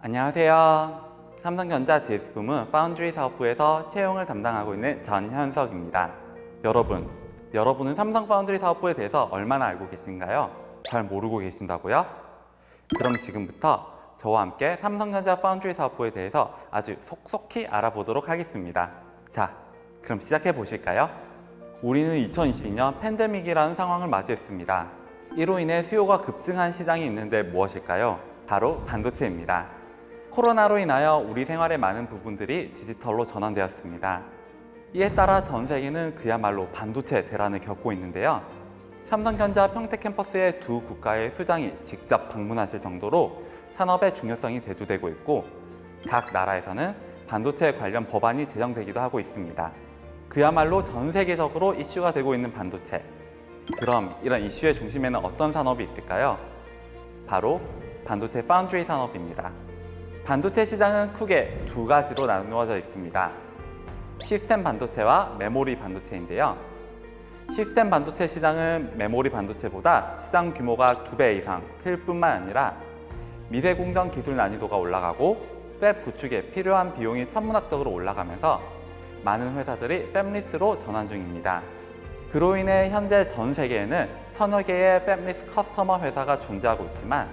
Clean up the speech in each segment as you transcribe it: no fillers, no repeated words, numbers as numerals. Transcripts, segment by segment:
안녕하세요. 삼성전자 DS부문 파운드리 사업부에서 채용을 담당하고 있는 전현석입니다. 여러분은 삼성 파운드리 사업부에 대해서 얼마나 알고 계신가요? 잘 모르고 계신다고요? 그럼 지금부터 저와 함께 삼성전자 파운드리 사업부에 대해서 아주 속속히 알아보도록 하겠습니다. 자, 그럼 시작해 보실까요? 우리는 2022년 팬데믹이라는 상황을 맞이했습니다. 이로 인해 수요가 급증한 시장이 있는데 무엇일까요? 바로 반도체입니다. 코로나로 인하여 우리 생활의 많은 부분들이 디지털로 전환되었습니다. 이에 따라 전 세계는 그야말로 반도체 대란을 겪고 있는데요. 삼성전자 평택 캠퍼스의 두 국가의 수장이 직접 방문하실 정도로 산업의 중요성이 대두되고 있고, 각 나라에서는 반도체 관련 법안이 제정되기도 하고 있습니다. 그야말로 전 세계적으로 이슈가 되고 있는 반도체. 그럼 이런 이슈의 중심에는 어떤 산업이 있을까요? 바로 반도체 파운드리 산업입니다. 반도체 시장은 크게 두 가지로 나누어져 있습니다. 시스템 반도체와 메모리 반도체인데요. 시스템 반도체 시장은 메모리 반도체보다 시장 규모가 2배 이상 클 뿐만 아니라 미세 공정 기술 난이도가 올라가고 팹 구축에 필요한 비용이 천문학적으로 올라가면서 많은 회사들이 팹리스로 전환 중입니다. 그로 인해 현재 전 세계에는 1000여 개의 팹리스 커스터머 회사가 존재하고 있지만,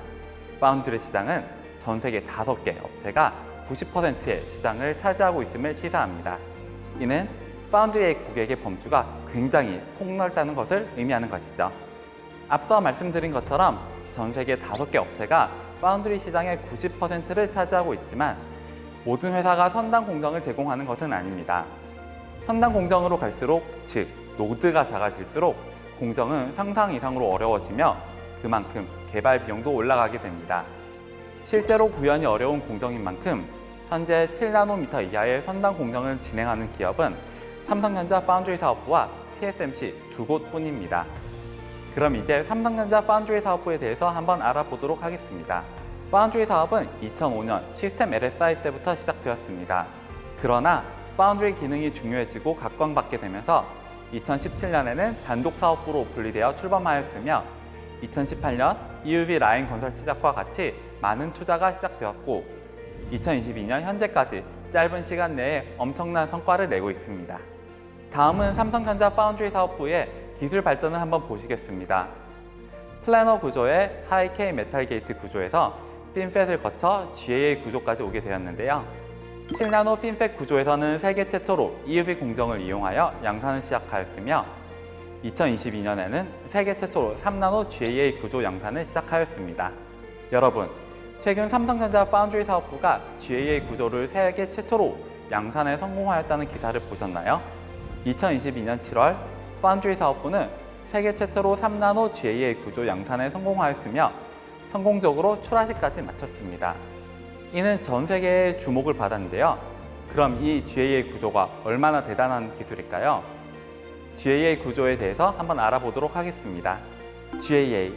파운드리 시장은 전 세계 5개 업체가 90%의 시장을 차지하고 있음을 시사합니다. 이는 파운드리의 고객의 범주가 굉장히 폭넓다는 것을 의미하는 것이죠. 앞서 말씀드린 것처럼 전 세계 5개 업체가 파운드리 시장의 90%를 차지하고 있지만, 모든 회사가 선단 공정을 제공하는 것은 아닙니다. 선단 공정으로 갈수록, 즉 노드가 작아질수록 공정은 상상 이상으로 어려워지며 그만큼 개발 비용도 올라가게 됩니다. 실제로 구현이 어려운 공정인 만큼 현재 7나노미터 이하의 선단 공정을 진행하는 기업은 삼성전자 파운드리 사업부와 TSMC 두 곳뿐입니다. 그럼 이제 삼성전자 파운드리 사업부에 대해서 한번 알아보도록 하겠습니다. 파운드리 사업은 2005년 시스템 LSI 때부터 시작되었습니다. 그러나 파운드리 기능이 중요해지고 각광받게 되면서 2017년에는 단독 사업부로 분리되어 출범하였으며, 2018년 EUV 라인 건설 시작과 같이 많은 투자가 시작되었고, 2022년 현재까지 짧은 시간 내에 엄청난 성과를 내고 있습니다. 다음은 삼성전자 파운드리 사업부의 기술 발전을 한번 보시겠습니다. 플래너 구조의 하이-K 메탈 게이트 구조에서 핀팻을 거쳐 GAA 구조까지 오게 되었는데요. 7나노 핀팻 구조에서는 세계 최초로 EUV 공정을 이용하여 양산을 시작하였으며, 2022년에는 세계 최초로 3나노 GAA 구조 양산을 시작하였습니다. 여러분, 최근 삼성전자 파운드리 사업부가 GAA 구조를 세계 최초로 양산에 성공하였다는 기사를 보셨나요? 2022년 7월 파운드리 사업부는 세계 최초로 3나노 GAA 구조 양산에 성공하였으며 성공적으로 출하시까지 마쳤습니다. 이는 전 세계의 주목을 받았는데요. 그럼 이 GAA 구조가 얼마나 대단한 기술일까요? GAA 구조에 대해서 한번 알아보도록 하겠습니다. GAA,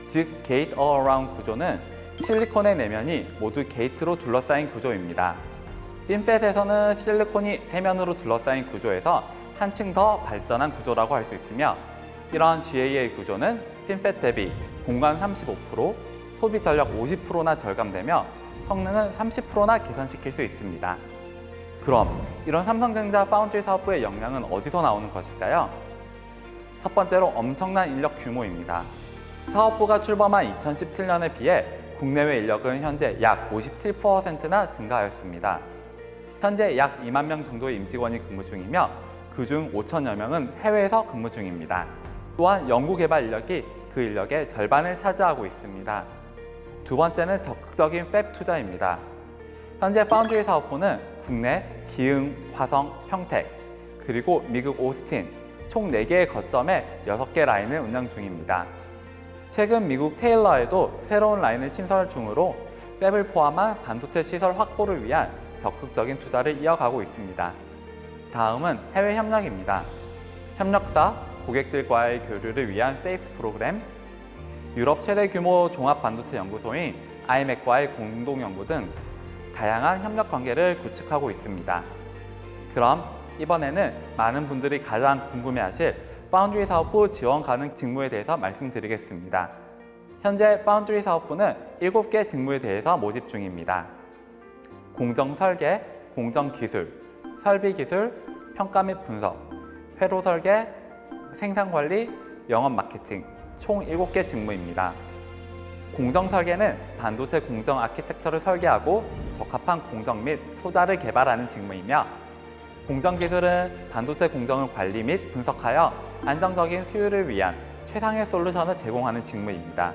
즉 Gate All Around 구조는 실리콘의 내면이 모두 게이트로 둘러싸인 구조입니다. 핀팻에서는 실리콘이 세면으로 둘러싸인 구조에서 한층 더 발전한 구조라고 할 수 있으며, 이러한 GAA 구조는 핀팻 대비 공간 35%, 소비 전력 50%나 절감되며 성능은 30%나 개선시킬 수 있습니다. 그럼 이런 삼성전자 파운드리 사업부의 역량은 어디서 나오는 것일까요? 첫 번째로 엄청난 인력 규모입니다. 사업부가 출범한 2017년에 비해 국내외 인력은 현재 약 57%나 증가하였습니다. 현재 약 2만 명 정도의 임직원이 근무 중이며, 그중 5천여 명은 해외에서 근무 중입니다. 또한 연구개발 인력이 그 인력의 절반을 차지하고 있습니다. 두 번째는 적극적인 팹 투자입니다. 현재 파운드리 사업부는 국내 기흥, 화성, 평택, 그리고 미국 오스틴 총 4개의 거점에 6개 라인을 운영 중입니다. 최근 미국 테일러에도 새로운 라인을 신설 중으로 팹을 포함한 반도체 시설 확보를 위한 적극적인 투자를 이어가고 있습니다. 다음은 해외 협력입니다. 협력사, 고객들과의 교류를 위한 세이프 프로그램, 유럽 최대 규모 종합 반도체 연구소인 IMEC과의 공동 연구 등 다양한 협력 관계를 구축하고 있습니다. 그럼 이번에는 많은 분들이 가장 궁금해하실 파운드리 사업부 지원 가능 직무에 대해서 말씀드리겠습니다. 현재 파운드리 사업부는 7개 직무에 대해서 모집 중입니다. 공정 설계, 공정 기술, 설비 기술, 평가 및 분석, 회로 설계, 생산 관리, 영업 마케팅 총 7개 직무입니다. 공정 설계는 반도체 공정 아키텍처를 설계하고 적합한 공정 및 소자를 개발하는 직무이며, 공정 기술은 반도체 공정을 관리 및 분석하여 안정적인 수율을 위한 최상의 솔루션을 제공하는 직무입니다.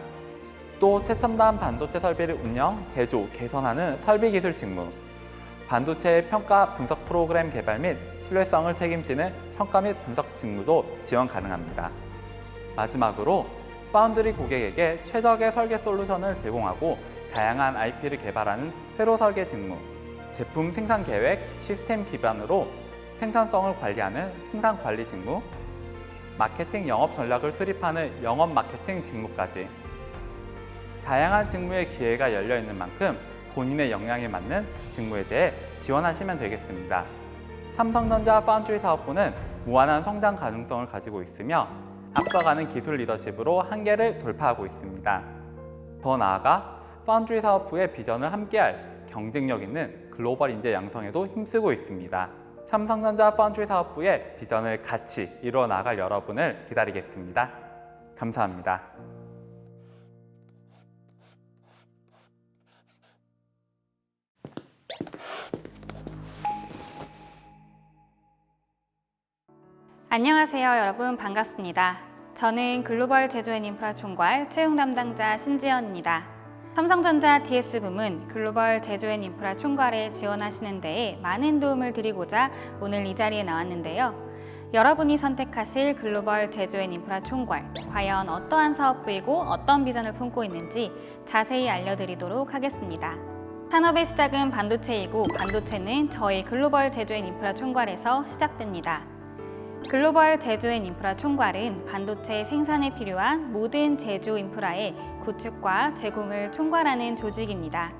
또 최첨단 반도체 설비를 운영, 개조, 개선하는 설비 기술 직무, 반도체의 평가 분석 프로그램 개발 및 신뢰성을 책임지는 평가 및 분석 직무도 지원 가능합니다. 마지막으로 파운드리 고객에게 최적의 설계 솔루션을 제공하고 다양한 IP를 개발하는 회로 설계 직무, 제품 생산 계획, 시스템 기반으로 생산성을 관리하는 생산 관리 직무, 마케팅 영업 전략을 수립하는 영업 마케팅 직무까지 다양한 직무의 기회가 열려 있는 만큼 본인의 역량에 맞는 직무에 대해 지원하시면 되겠습니다. 삼성전자 파운드리 사업부는 무한한 성장 가능성을 가지고 있으며 앞서가는 기술 리더십으로 한계를 돌파하고 있습니다. 더 나아가 파운드리 사업부의 비전을 함께할 경쟁력 있는 글로벌 인재 양성에도 힘쓰고 있습니다. 삼성전자 파운드리 사업부의 비전을 같이 이루어 나갈 여러분을 기다리겠습니다. 감사합니다. 안녕하세요, 여러분. 반갑습니다. 저는 글로벌 제조앤인프라 총괄 채용 담당자 신지연입니다. 삼성전자 DS부문 글로벌 제조앤인프라 총괄에 지원하시는 데에 많은 도움을 드리고자 오늘 이 자리에 나왔는데요. 여러분이 선택하실 글로벌 제조앤인프라 총괄, 과연 어떠한 사업부이고 어떤 비전을 품고 있는지 자세히 알려드리도록 하겠습니다. 산업의 시작은 반도체이고 반도체는 저희 글로벌 제조앤인프라 총괄에서 시작됩니다. 글로벌 제조앤인프라 총괄은 반도체 생산에 필요한 모든 제조 인프라의 구축과 제공을 총괄하는 조직입니다.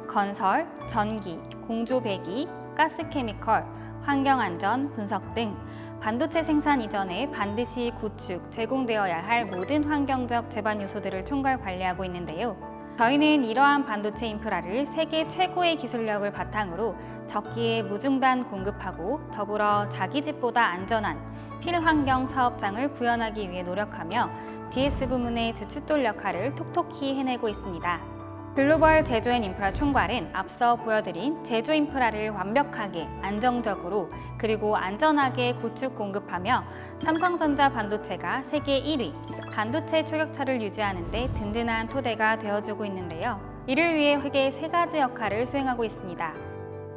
건설, 전기, 공조 배기, 가스 케미컬, 환경안전, 분석 등 반도체 생산 이전에 반드시 구축, 제공되어야 할 모든 환경적 제반 요소들을 총괄 관리하고 있는데요. 저희는 이러한 반도체 인프라를 세계 최고의 기술력을 바탕으로 적기에 무중단 공급하고 더불어 자기 집보다 안전한 필환경 사업장을 구현하기 위해 노력하며 DS 부문의 주춧돌 역할을 톡톡히 해내고 있습니다. 글로벌 제조앤인프라 총괄은 앞서 보여드린 제조 인프라를 완벽하게, 안정적으로, 그리고 안전하게 구축 공급하며 삼성전자 반도체가 세계 1위, 반도체 초격차를 유지하는 데 든든한 토대가 되어주고 있는데요. 이를 위해 크게 3가지 역할을 수행하고 있습니다.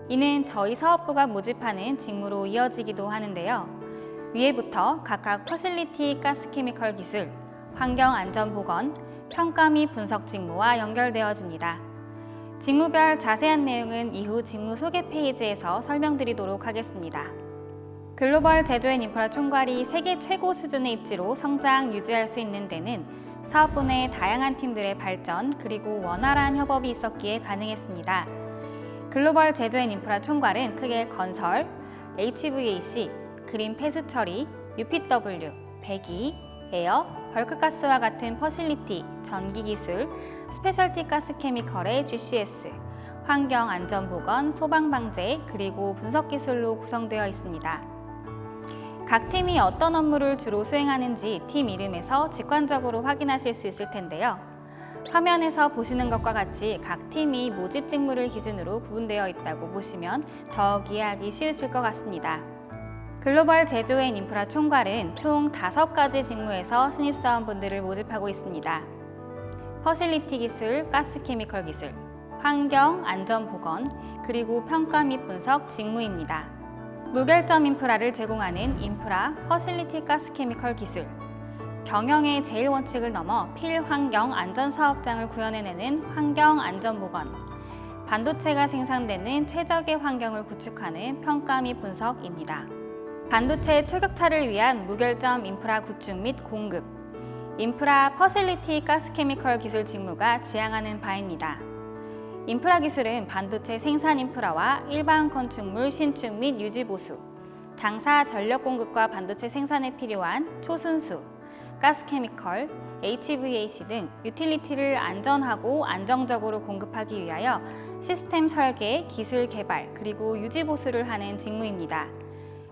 이는 저희 사업부가 모집하는 직무로 이어지기도 하는데요. 위에부터 각각 퍼실리티 가스케미컬 기술, 환경안전보건, 평가 및 분석 직무와 연결되어집니다. 직무별 자세한 내용은 이후 직무 소개 페이지에서 설명드리도록 하겠습니다. 글로벌 제조앤인프라 총괄이 세계 최고 수준의 입지로 성장 유지할 수 있는 데는 사업부 내 다양한 팀들의 발전 그리고 원활한 협업이 있었기에 가능했습니다. 글로벌 제조앤인프라 총괄은 크게 건설, HVAC, 그린 폐수 처리, UPW, 배기, 에어, 벌크가스와 같은 퍼실리티, 전기기술, 스페셜티 가스케미컬의 GCS, 환경안전보건, 소방방재, 그리고 분석기술로 구성되어 있습니다. 각 팀이 어떤 업무를 주로 수행하는지 팀 이름에서 직관적으로 확인하실 수 있을 텐데요. 화면에서 보시는 것과 같이 각 팀이 모집 직무를 기준으로 구분되어 있다고 보시면 더욱 이해하기 쉬우실 것 같습니다. 글로벌 제조앤인프라 총괄은 총 5가지 직무에서 신입사원분들을 모집하고 있습니다. 퍼실리티 기술, 가스케미컬 기술, 환경, 안전 보건, 그리고 평가 및 분석 직무입니다. 무결점 인프라를 제공하는 인프라, 퍼실리티 가스케미컬 기술, 경영의 제일 원칙을 넘어 필환경 안전사업장을 구현해내는 환경 안전 보건, 반도체가 생산되는 최적의 환경을 구축하는 평가 및 분석입니다. 반도체 초격차를 위한 무결점 인프라 구축 및 공급, 인프라 퍼실리티 가스케미컬 기술 직무가 지향하는 바입니다. 인프라 기술은 반도체 생산 인프라와 일반 건축물 신축 및 유지 보수, 당사 전력 공급과 반도체 생산에 필요한 초순수, 가스케미컬, HVAC 등 유틸리티를 안전하고 안정적으로 공급하기 위하여 시스템 설계, 기술 개발, 그리고 유지 보수를 하는 직무입니다.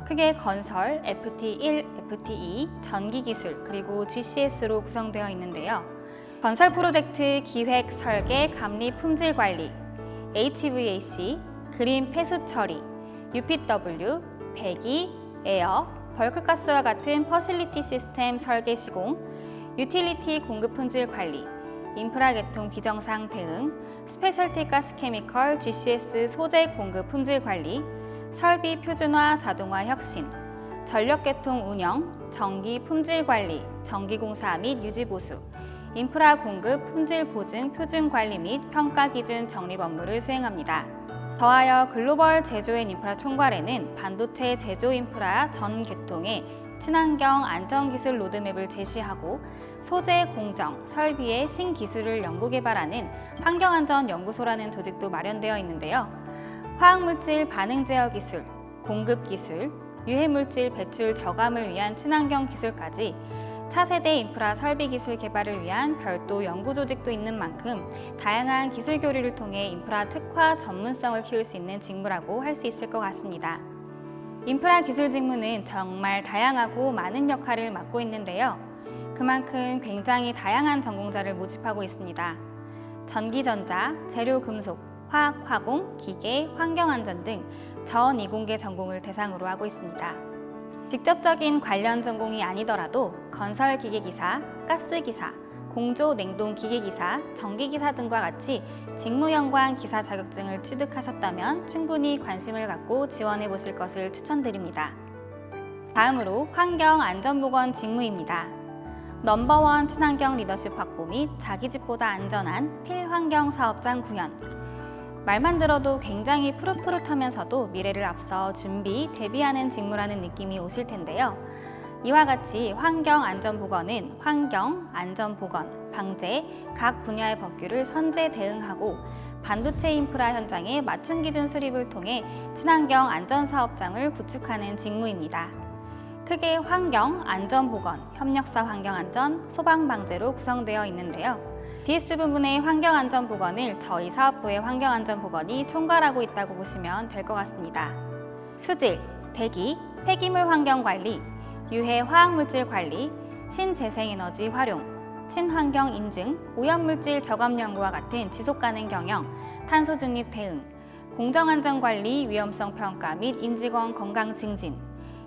크게 건설, FT1, FT2, 전기기술, 그리고 GCS로 구성되어 있는데요. 건설 프로젝트 기획, 설계, 감리, 품질 관리, HVAC, 그린 폐수 처리, UPW, 배기, 에어, 벌크가스와 같은 퍼실리티 시스템 설계 시공, 유틸리티 공급 품질 관리, 인프라 개통 비정상 대응, 스페셜티 가스 케미컬 GCS 소재 공급 품질 관리, 설비 표준화 자동화 혁신, 전력 개통 운영, 전기 품질 관리, 전기 공사 및 유지 보수, 인프라 공급 품질 보증 표준 관리 및 평가 기준 정립 업무를 수행합니다. 더하여 글로벌 제조앤 인프라 총괄에는 반도체 제조 인프라 전 계통의 친환경 안전기술 로드맵을 제시하고 소재 공정, 설비의 신기술을 연구 개발하는 환경안전연구소라는 조직도 마련되어 있는데요. 화학물질 반응 제어 기술, 공급 기술, 유해물질 배출 저감을 위한 친환경 기술까지 차세대 인프라 설비 기술 개발을 위한 별도 연구 조직도 있는 만큼 다양한 기술 교류를 통해 인프라 특화 전문성을 키울 수 있는 직무라고 할 수 있을 것 같습니다. 인프라 기술 직무는 정말 다양하고 많은 역할을 맡고 있는데요. 그만큼 굉장히 다양한 전공자를 모집하고 있습니다. 전기전자, 재료금속, 화학, 화공, 기계, 환경안전 등 전 이공계 전공을 대상으로 하고 있습니다. 직접적인 관련 전공이 아니더라도 건설 기계기사, 가스기사, 공조 냉동 기계기사, 전기기사 등과 같이 직무 연관 기사 자격증을 취득하셨다면 충분히 관심을 갖고 지원해 보실 것을 추천드립니다. 다음으로 환경안전보건 직무입니다. 넘버원 친환경 리더십 확보 및 자기 집보다 안전한 필환경 사업장 구현. 말만 들어도 굉장히 푸릇푸릇하면서도 미래를 앞서 준비, 대비하는 직무라는 느낌이 오실 텐데요. 이와 같이 환경안전보건은 환경, 안전보건, 방제, 각 분야의 법규를 선제 대응하고 반도체 인프라 현장의 맞춤 기준 수립을 통해 친환경 안전사업장을 구축하는 직무입니다. 크게 환경, 안전보건, 협력사 환경안전, 소방방제로 구성되어 있는데요. DS 부분의 환경안전보건을 저희 사업부의 환경안전보건이 총괄하고 있다고 보시면 될 것 같습니다. 수질, 대기, 폐기물 환경관리, 유해 화학물질 관리, 신재생에너지 활용, 친환경 인증, 오염물질 저감 연구와 같은 지속가능 경영, 탄소 중립 대응, 공정안전관리 위험성 평가 및 임직원 건강 증진,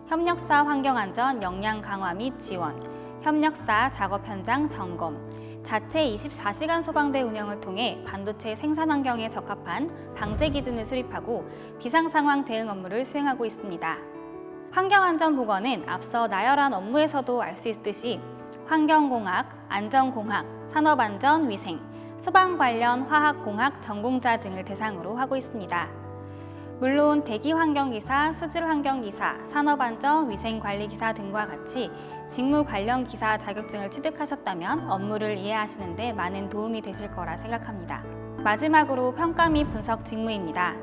협력사 환경안전 역량 강화 및 지원, 협력사 작업 현장 점검, 자체 24시간 소방대 운영을 통해 반도체 생산 환경에 적합한 방제 기준을 수립하고 비상상황 대응 업무를 수행하고 있습니다. 환경안전보건은 앞서 나열한 업무에서도 알 수 있듯이 환경공학, 안전공학, 산업안전위생, 소방 관련 화학공학 전공자 등을 대상으로 하고 있습니다. 물론 대기환경기사, 수질환경기사, 산업안전위생관리기사 등과 같이 직무 관련 기사 자격증을 취득하셨다면 업무를 이해하시는 데 많은 도움이 되실 거라 생각합니다. 마지막으로 평가 및 분석 직무입니다.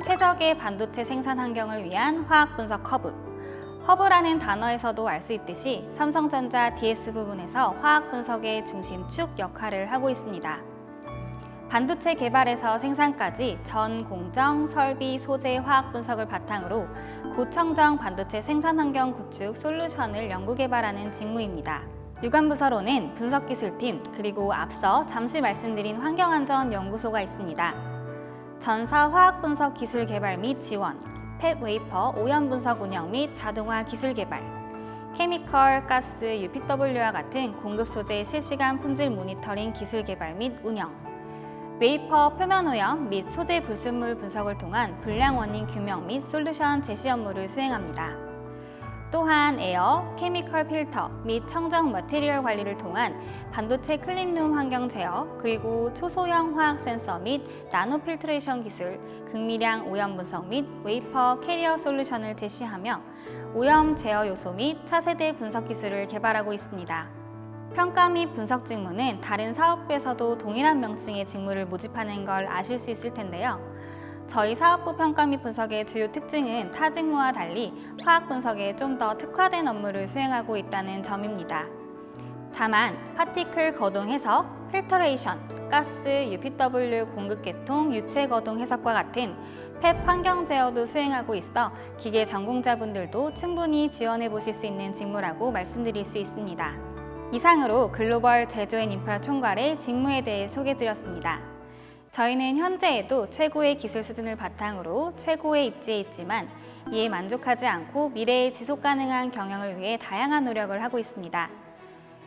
최적의 반도체 생산 환경을 위한 화학 분석 허브. 허브라는 단어에서도 알 수 있듯이 삼성전자 DS 부분에서 화학 분석의 중심축 역할을 하고 있습니다. 반도체 개발에서 생산까지 전 공정, 설비, 소재, 화학 분석을 바탕으로 고청정 반도체 생산 환경 구축 솔루션을 연구 개발하는 직무입니다. 유관부서로는 분석기술팀, 그리고 앞서 잠시 말씀드린 환경안전연구소가 있습니다. 전사 화학 분석 기술 개발 및 지원, 팹 웨이퍼 오염 분석 운영 및 자동화 기술 개발, 케미컬, 가스, UPW와 같은 공급 소재 실시간 품질 모니터링 기술 개발 및 운영, 웨이퍼 표면 오염 및 소재 불순물 분석을 통한 불량 원인 규명 및 솔루션 제시 업무를 수행합니다. 또한 에어, 케미컬 필터 및 청정 머티리얼 관리를 통한 반도체 클린룸 환경 제어, 그리고 초소형 화학 센서 및 나노 필트레이션 기술, 극미량 오염 분석 및 웨이퍼 캐리어 솔루션을 제시하며 오염 제어 요소 및 차세대 분석 기술을 개발하고 있습니다. 평가 및 분석 직무는 다른 사업부에서도 동일한 명칭의 직무를 모집하는 걸 아실 수 있을 텐데요. 저희 사업부 평가 및 분석의 주요 특징은 타 직무와 달리 화학 분석에 좀 더 특화된 업무를 수행하고 있다는 점입니다. 다만 파티클 거동 해석, 필터레이션, 가스, UPW 공급계통, 유체거동 해석과 같은 펩 환경 제어도 수행하고 있어 기계 전공자분들도 충분히 지원해 보실 수 있는 직무라고 말씀드릴 수 있습니다. 이상으로 글로벌 제조앤인프라 총괄의 직무에 대해 소개드렸습니다. 저희는 현재에도 최고의 기술 수준을 바탕으로 최고에 입지해 있지만 이에 만족하지 않고 미래의 지속가능한 경영을 위해 다양한 노력을 하고 있습니다.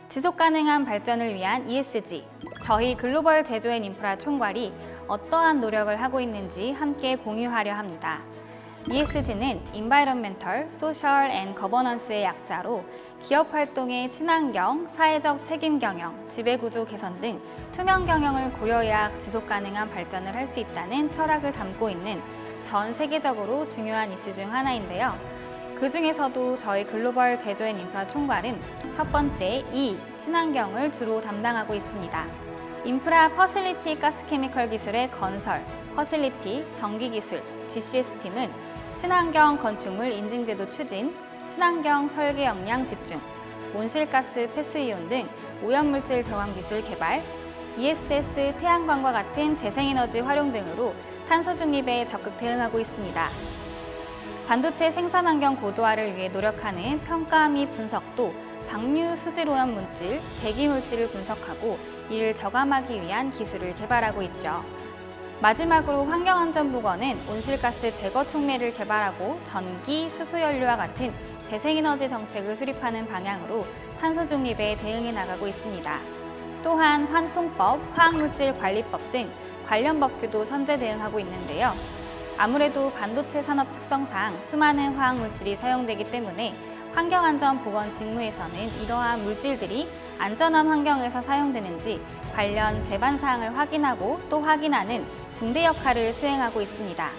지속가능한 발전을 위한 ESG, 저희 글로벌 제조앤인프라 총괄이 어떠한 노력을 하고 있는지 함께 공유하려 합니다. ESG는 Environmental, Social and Governance의 약자로 기업 활동의 친환경, 사회적 책임 경영, 지배구조 개선 등 투명 경영을 고려해야 지속가능한 발전을 할 수 있다는 철학을 담고 있는 전 세계적으로 중요한 이슈 중 하나인데요. 그 중에서도 저희 글로벌 제조앤인프라 총괄은 첫 번째 E, 친환경을 주로 담당하고 있습니다. 인프라 퍼실리티 가스케미컬 기술의 건설, 퍼실리티, 전기기술, GCS팀은 친환경 건축물 인증제도 추진, 친환경 설계 역량 집중, 온실가스 폐수이온 등 오염물질 저감 기술 개발, ESS 태양광과 같은 재생에너지 활용 등으로 탄소 중립에 적극 대응하고 있습니다. 반도체 생산 환경 고도화를 위해 노력하는 평가 및 분석도 방류 수질 오염 물질, 배기 물질을 분석하고 이를 저감하기 위한 기술을 개발하고 있죠. 마지막으로 환경안전보건은 온실가스 제거 촉매를 개발하고 전기, 수소연료와 같은 재생에너지 정책을 수립하는 방향으로 탄소 중립에 대응해 나가고 있습니다. 또한 환통법, 화학물질관리법 등 관련 법규도 선제 대응하고 있는데요. 아무래도 반도체 산업 특성상 수많은 화학물질이 사용되기 때문에 환경안전보건 직무에서는 이러한 물질들이 안전한 환경에서 사용되는지 관련 제반 사항을 확인하고 또 확인하는 중대 역할을 수행하고 있습니다.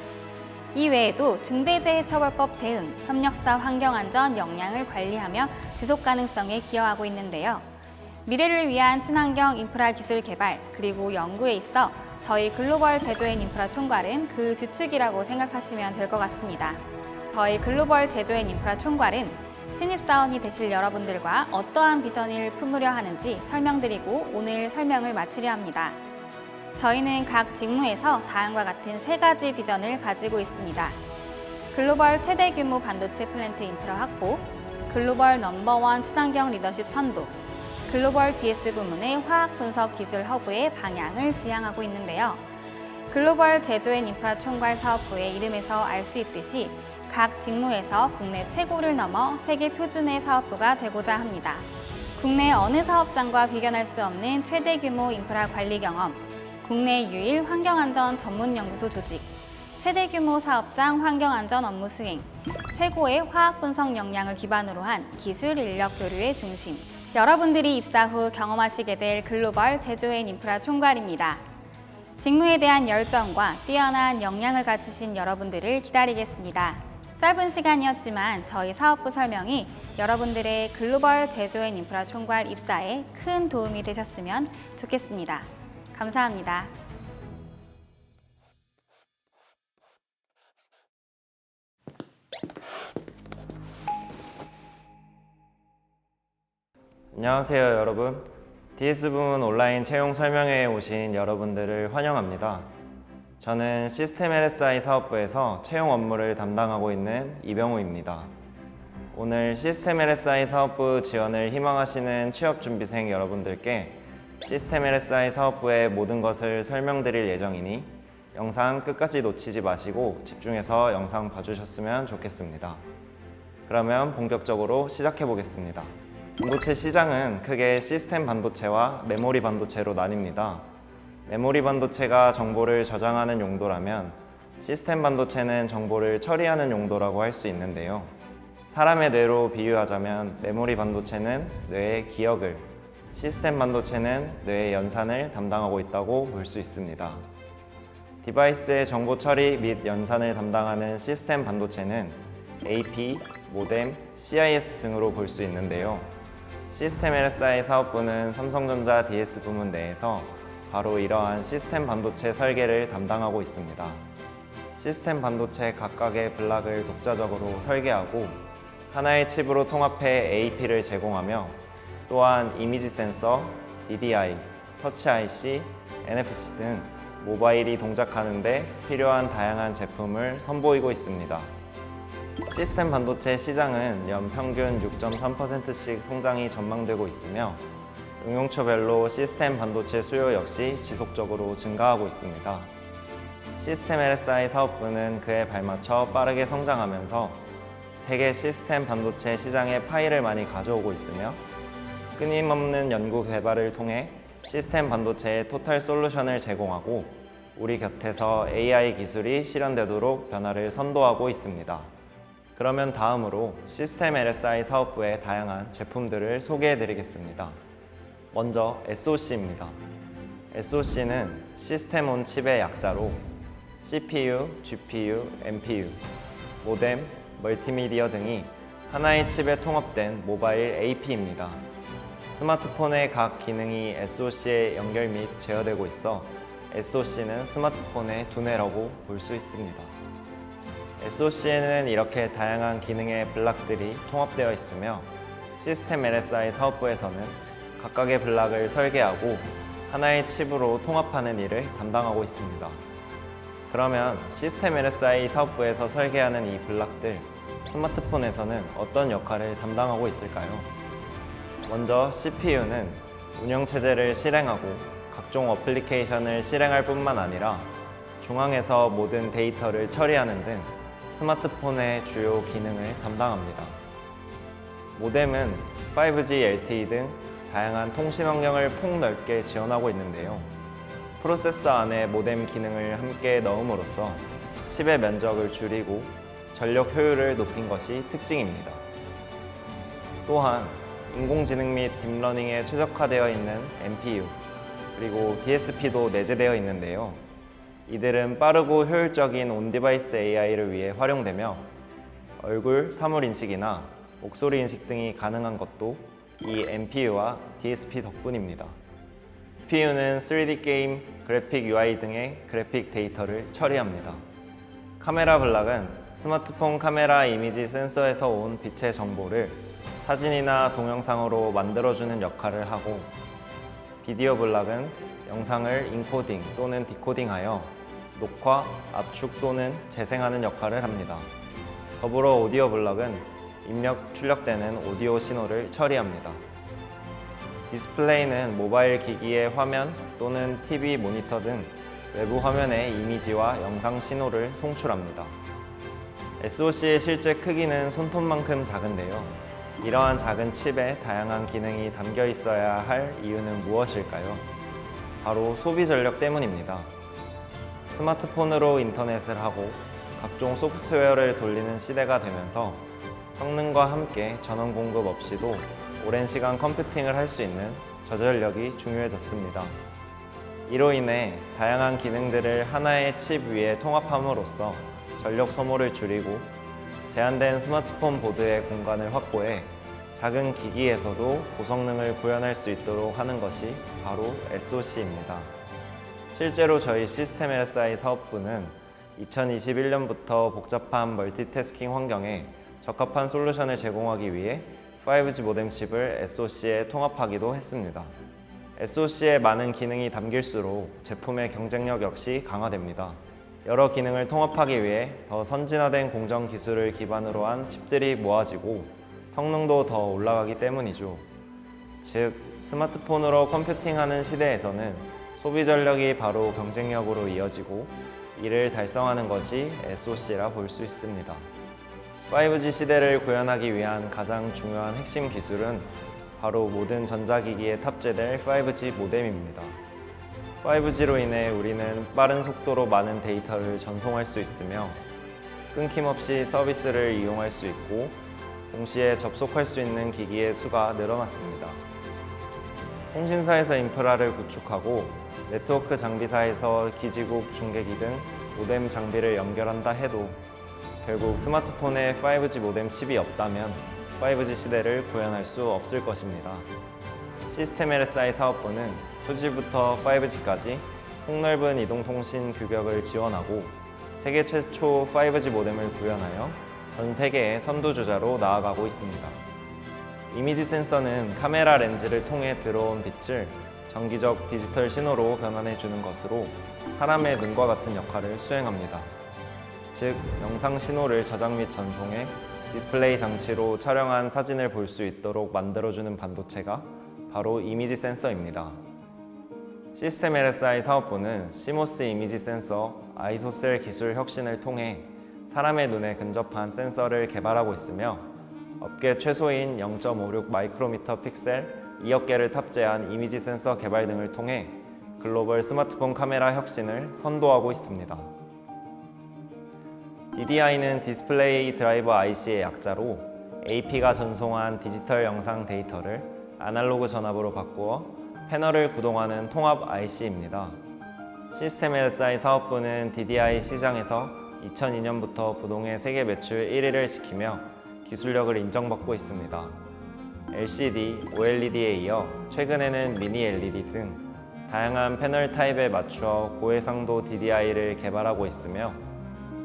이 외에도 중대재해처벌법 대응, 협력사 환경안전 역량을 관리하며 지속 가능성에 기여하고 있는데요. 미래를 위한 친환경 인프라 기술 개발 그리고 연구에 있어 저희 글로벌 제조앤인프라 총괄은 그 주축이라고 생각하시면 될 것 같습니다. 저희 글로벌 제조앤인프라 총괄은 신입사원이 되실 여러분들과 어떠한 비전을 품으려 하는지 설명드리고 오늘 설명을 마치려 합니다. 저희는 각 직무에서 다음과 같은 3가지 비전을 가지고 있습니다. 글로벌 최대 규모 반도체 플랜트 인프라 확보, 글로벌 넘버원 친환경 리더십 선도, 글로벌 DS 부문의 화학 분석 기술 허브의 방향을 지향하고 있는데요. 글로벌 제조앤인프라 총괄 사업부의 이름에서 알 수 있듯이 각 직무에서 국내 최고를 넘어 세계 표준의 사업부가 되고자 합니다. 국내 어느 사업장과 비견할 수 없는 최대 규모 인프라 관리 경험, 국내 유일 환경안전 전문연구소 조직, 최대 규모 사업장 환경안전 업무 수행, 최고의 화학 분석 역량을 기반으로 한 기술 인력 교류의 중심, 여러분들이 입사 후 경험하시게 될 글로벌 제조앤인프라 총괄입니다. 직무에 대한 열정과 뛰어난 역량을 가지신 여러분들을 기다리겠습니다. 짧은 시간이었지만 저희 사업부 설명이 여러분들의 글로벌 제조앤인프라 총괄 입사에 큰 도움이 되셨으면 좋겠습니다. 감사합니다. 안녕하세요 여러분. DS 부문 온라인 채용 설명회에 오신 여러분들을 환영합니다. 저는 시스템 LSI 사업부에서 채용 업무를 담당하고 있는 이병우입니다. 오늘 시스템 LSI 사업부 지원을 희망하시는 취업준비생 여러분들께 시스템 LSI 사업부의 모든 것을 설명드릴 예정이니 영상 끝까지 놓치지 마시고 집중해서 영상 봐주셨으면 좋겠습니다. 그러면 본격적으로 시작해 보겠습니다. 반도체 시장은 크게 시스템 반도체와 메모리 반도체로 나뉩니다. 메모리 반도체가 정보를 저장하는 용도라면 시스템 반도체는 정보를 처리하는 용도라고 할 수 있는데요. 사람의 뇌로 비유하자면 메모리 반도체는 뇌의 기억을, 시스템 반도체는 뇌의 연산을 담당하고 있다고 볼 수 있습니다. 디바이스의 정보 처리 및 연산을 담당하는 시스템 반도체는 AP, 모뎀, CIS 등으로 볼 수 있는데요. 시스템 LSI 사업부는 삼성전자 DS 부문 내에서 바로 이러한 시스템 반도체 설계를 담당하고 있습니다. 시스템 반도체 각각의 블락을 독자적으로 설계하고 하나의 칩으로 통합해 AP를 제공하며 또한 이미지 센서, DDI, 터치 IC, NFC 등 모바일이 동작하는 데 필요한 다양한 제품을 선보이고 있습니다. 시스템 반도체 시장은 연평균 6.3%씩 성장이 전망되고 있으며 응용처별로 시스템 반도체 수요 역시 지속적으로 증가하고 있습니다. 시스템 LSI 사업부는 그에 발맞춰 빠르게 성장하면서 세계 시스템 반도체 시장의 파이를 많이 가져오고 있으며 끊임없는 연구 개발을 통해 시스템 반도체의 토탈 솔루션을 제공하고 우리 곁에서 AI 기술이 실현되도록 변화를 선도하고 있습니다. 그러면 다음으로 시스템 LSI 사업부의 다양한 제품들을 소개해 드리겠습니다. 먼저 SoC입니다. SoC는 시스템 온 칩의 약자로 CPU, GPU, NPU, 모뎀, 멀티미디어 등이 하나의 칩에 통합된 모바일 AP입니다. 스마트폰의 각 기능이 SoC에 연결 및 제어되고 있어 SoC는 스마트폰의 두뇌라고 볼 수 있습니다. SoC에는 이렇게 다양한 기능의 블락들이 통합되어 있으며 시스템 LSI 사업부에서는 각각의 블락을 설계하고 하나의 칩으로 통합하는 일을 담당하고 있습니다. 그러면 시스템 LSI 사업부에서 설계하는 이 블락들, 스마트폰에서는 어떤 역할을 담당하고 있을까요? 먼저 CPU는 운영체제를 실행하고 각종 어플리케이션을 실행할 뿐만 아니라 중앙에서 모든 데이터를 처리하는 등 스마트폰의 주요 기능을 담당합니다. 모뎀은 5G, LTE 등 다양한 통신 환경을 폭넓게 지원하고 있는데요. 프로세서 안에 모뎀 기능을 함께 넣음으로써 칩의 면적을 줄이고 전력 효율을 높인 것이 특징입니다. 또한 인공지능 및 딥러닝에 최적화되어 있는 NPU, 그리고 DSP도 내재되어 있는데요. 이들은 빠르고 효율적인 온디바이스 AI를 위해 활용되며 얼굴 사물 인식이나 목소리 인식 등이 가능한 것도 이 NPU와 DSP 덕분입니다. GPU는 3D 게임, 그래픽 UI 등의 그래픽 데이터를 처리합니다. 카메라 블락은 스마트폰 카메라 이미지 센서에서 온 빛의 정보를 사진이나 동영상으로 만들어주는 역할을 하고, 비디오 블락은 영상을 인코딩 또는 디코딩하여 녹화, 압축 또는 재생하는 역할을 합니다. 더불어 오디오 블락은 입력, 출력되는 오디오 신호를 처리합니다. 디스플레이는 모바일 기기의 화면 또는 TV 모니터 등 외부 화면의 이미지와 영상 신호를 송출합니다. SoC의 실제 크기는 손톱만큼 작은데요. 이러한 작은 칩에 다양한 기능이 담겨 있어야 할 이유는 무엇일까요? 바로 소비 전력 때문입니다. 스마트폰으로 인터넷을 하고 각종 소프트웨어를 돌리는 시대가 되면서 성능과 함께 전원 공급 없이도 오랜 시간 컴퓨팅을 할 수 있는 저전력이 중요해졌습니다. 이로 인해 다양한 기능들을 하나의 칩 위에 통합함으로써 전력 소모를 줄이고 제한된 스마트폰 보드의 공간을 확보해 작은 기기에서도 고성능을 구현할 수 있도록 하는 것이 바로 SoC입니다. 실제로 저희 시스템 LSI 사업부는 2021년부터 복잡한 멀티태스킹 환경에 적합한 솔루션을 제공하기 위해 5G 모뎀 칩을 SoC에 통합하기도 했습니다. SoC에 많은 기능이 담길수록 제품의 경쟁력 역시 강화됩니다. 여러 기능을 통합하기 위해 더 선진화된 공정 기술을 기반으로 한 칩들이 모아지고 성능도 더 올라가기 때문이죠. 즉, 스마트폰으로 컴퓨팅하는 시대에서는 소비 전력이 바로 경쟁력으로 이어지고 이를 달성하는 것이 SoC라 볼 수 있습니다. 5G 시대를 구현하기 위한 가장 중요한 핵심 기술은 바로 모든 전자기기에 탑재될 5G 모뎀입니다. 5G로 인해 우리는 빠른 속도로 많은 데이터를 전송할 수 있으며 끊김없이 서비스를 이용할 수 있고 동시에 접속할 수 있는 기기의 수가 늘어났습니다. 통신사에서 인프라를 구축하고 네트워크 장비사에서 기지국 중계기 등 모뎀 장비를 연결한다 해도 결국 스마트폰에 5G 모뎀 칩이 없다면 5G 시대를 구현할 수 없을 것입니다. 시스템 LSI 사업부는 2G부터 5G까지 폭넓은 이동통신 규격을 지원하고 세계 최초 5G 모뎀을 구현하여 전 세계의 선두주자로 나아가고 있습니다. 이미지 센서는 카메라 렌즈를 통해 들어온 빛을 정기적 디지털 신호로 변환해주는 것으로 사람의 눈과 같은 역할을 수행합니다. 즉, 영상 신호를 저장 및 전송해 디스플레이 장치로 촬영한 사진을 볼 수 있도록 만들어주는 반도체가 바로 이미지 센서입니다. 시스템 LSI 사업부는 CMOS 이미지 센서 아이소셀 기술 혁신을 통해 사람의 눈에 근접한 센서를 개발하고 있으며 업계 최소인 0.56 마이크로미터 픽셀 2억 개를 탑재한 이미지 센서 개발 등을 통해 글로벌 스마트폰 카메라 혁신을 선도하고 있습니다. DDI는 디스플레이 드라이버 IC의 약자로 AP가 전송한 디지털 영상 데이터를 아날로그 전압으로 바꾸어 패널을 구동하는 통합 IC입니다. 시스템 LSI 사업부는 DDI 시장에서 2002년부터 부동의 세계 매출 1위를 지키며 기술력을 인정받고 있습니다. LCD, OLED에 이어 최근에는 미니 LED 등 다양한 패널 타입에 맞추어 고해상도 DDI를 개발하고 있으며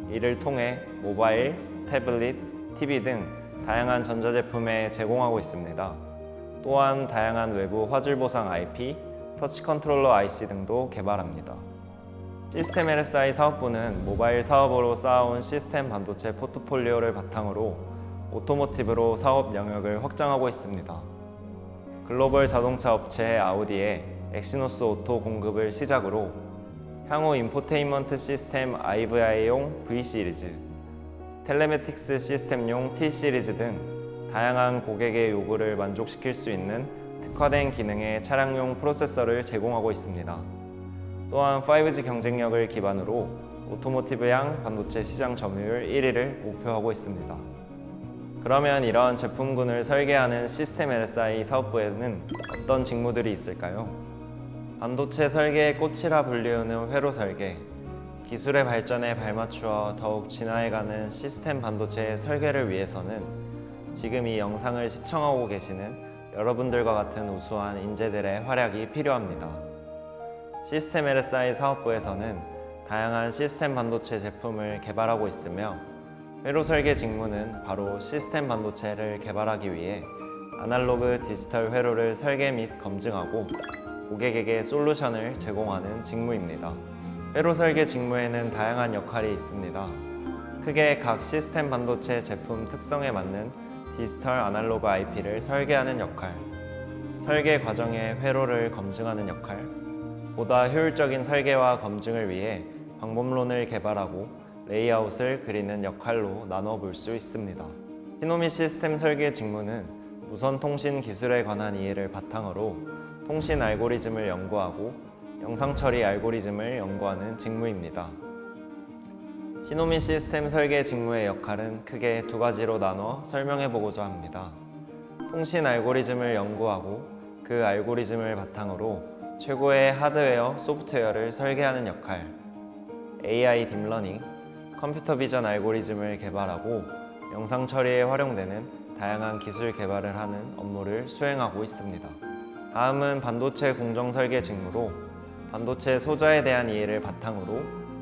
이를 통해 모바일, 태블릿, TV 등 다양한 전자제품에 제공하고 있습니다. 또한 다양한 외부 화질 보상 IP, 터치 컨트롤러 IC 등도 개발합니다. 시스템 LSI 사업부는 모바일 사업으로 쌓아온 시스템 반도체 포트폴리오를 바탕으로 오토모티브로 사업 영역을 확장하고 있습니다. 글로벌 자동차 업체 아우디에 엑시노스 오토 공급을 시작으로 향후 인포테인먼트 시스템 IVI용 V 시리즈, 텔레매틱스 시스템용 T 시리즈 등 다양한 고객의 요구를 만족시킬 수 있는 특화된 기능의 차량용 프로세서를 제공하고 있습니다. 또한 5G 경쟁력을 기반으로 오토모티브향 반도체 시장 점유율 1위를 목표하고 있습니다. 그러면 이런 제품군을 설계하는 시스템 LSI 사업부에는 어떤 직무들이 있을까요? 반도체 설계의 꽃이라 불리우는 회로 설계, 기술의 발전에 발맞추어 더욱 진화해가는 시스템 반도체의 설계를 위해서는 지금 이 영상을 시청하고 계시는 여러분들과 같은 우수한 인재들의 활약이 필요합니다. 시스템 LSI 사업부에서는 다양한 시스템 반도체 제품을 개발하고 있으며 회로 설계 직무는 바로 시스템 반도체를 개발하기 위해 아날로그 디지털 회로를 설계 및 검증하고 고객에게 솔루션을 제공하는 직무입니다. 회로 설계 직무에는 다양한 역할이 있습니다. 크게 각 시스템 반도체 제품 특성에 맞는 디지털 아날로그 IP를 설계하는 역할, 설계 과정의 회로를 검증하는 역할, 보다 효율적인 설계와 검증을 위해 방법론을 개발하고 레이아웃을 그리는 역할로 나눠 볼 수 있습니다. 시노미 시스템 설계 직무는 무선 통신 기술에 관한 이해를 바탕으로 통신 알고리즘을 연구하고 영상 처리 알고리즘을 연구하는 직무입니다. 시노미 시스템 설계 직무의 역할은 크게 두 가지로 나눠 설명해 보고자 합니다. 통신 알고리즘을 연구하고 그 알고리즘을 바탕으로 최고의 하드웨어, 소프트웨어를 설계하는 역할, AI 딥러닝, 컴퓨터 비전 알고리즘을 개발하고 영상 처리에 활용되는 다양한 기술 개발을 하는 업무를 수행하고 있습니다. 다음은 반도체 공정 설계 직무로 반도체 소자에 대한 이해를 바탕으로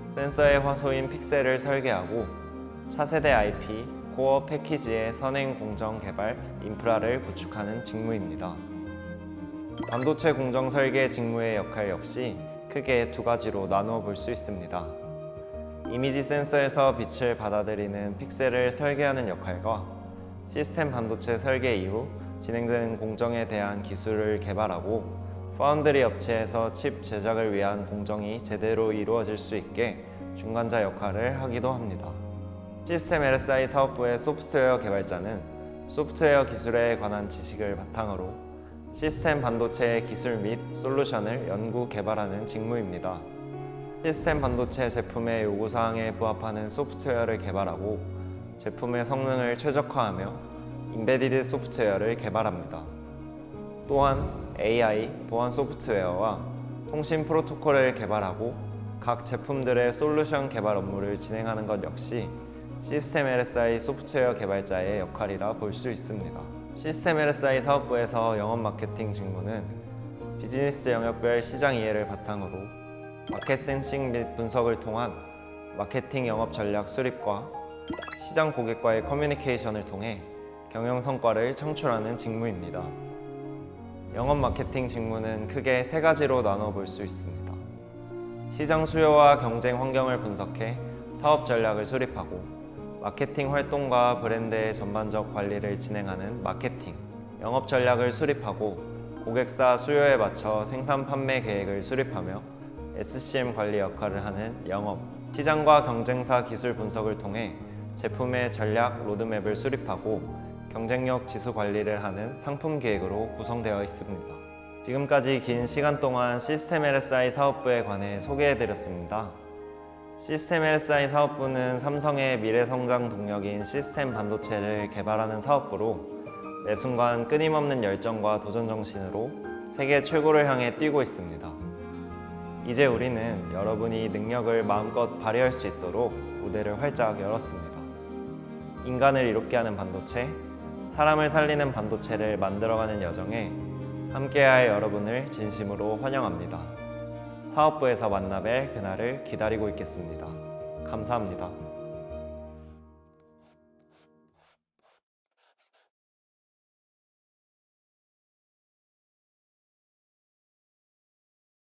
센서의 화소인 픽셀을 설계하고 차세대 IP, 코어 패키지의 선행 공정 개발 인프라를 구축하는 직무입니다. 반도체 공정 설계 직무의 역할 역시 크게 두 가지로 나누어 볼 수 있습니다. 이미지 센서에서 빛을 받아들이는 픽셀을 설계하는 역할과 시스템 반도체 설계 이후 진행되는 공정에 대한 기술을 개발하고 파운드리 업체에서 칩 제작을 위한 공정이 제대로 이루어질 수 있게 중간자 역할을 하기도 합니다. 시스템 LSI 사업부의 소프트웨어 개발자는 소프트웨어 기술에 관한 지식을 바탕으로 시스템 반도체의 기술 및 솔루션을 연구 개발하는 직무입니다. 시스템 반도체 제품의 요구사항에 부합하는 소프트웨어를 개발하고 제품의 성능을 최적화하며 인베디드 소프트웨어를 개발합니다. 또한 AI, 보안 소프트웨어와 통신 프로토콜을 개발하고 각 제품들의 솔루션 개발 업무를 진행하는 것 역시 시스템 LSI 소프트웨어 개발자의 역할이라 볼 수 있습니다. 시스템 LSI 사업부에서 영업 마케팅 직무는 비즈니스 영역별 시장 이해를 바탕으로 마켓 센싱 및 분석을 통한 마케팅 영업 전략 수립과 시장 고객과의 커뮤니케이션을 통해 경영 성과를 창출하는 직무입니다. 영업 마케팅 직무는 크게 세 가지로 나눠 볼 수 있습니다. 시장 수요와 경쟁 환경을 분석해 사업 전략을 수립하고 마케팅 활동과 브랜드의 전반적 관리를 진행하는 마케팅, 영업 전략을 수립하고 고객사 수요에 맞춰 생산 판매 계획을 수립하며 SCM 관리 역할을 하는 영업, 시장과 경쟁사 기술 분석을 통해 제품의 전략 로드맵을 수립하고 경쟁력 지수 관리를 하는 상품 기획으로 구성되어 있습니다. 지금까지 긴 시간 동안 시스템 LSI 사업부에 관해 소개해드렸습니다. 시스템 LSI 사업부는 삼성의 미래 성장 동력인 시스템 반도체를 개발하는 사업부로 매 순간 끊임없는 열정과 도전 정신으로 세계 최고를 향해 뛰고 있습니다. 이제 우리는 여러분이 능력을 마음껏 발휘할 수 있도록 무대를 활짝 열었습니다. 인간을 이롭게 하는 반도체, 사람을 살리는 반도체를 만들어가는 여정에 함께할 여러분을 진심으로 환영합니다. 사업부에서 만나뵐 그날을 기다리고 있겠습니다. 감사합니다.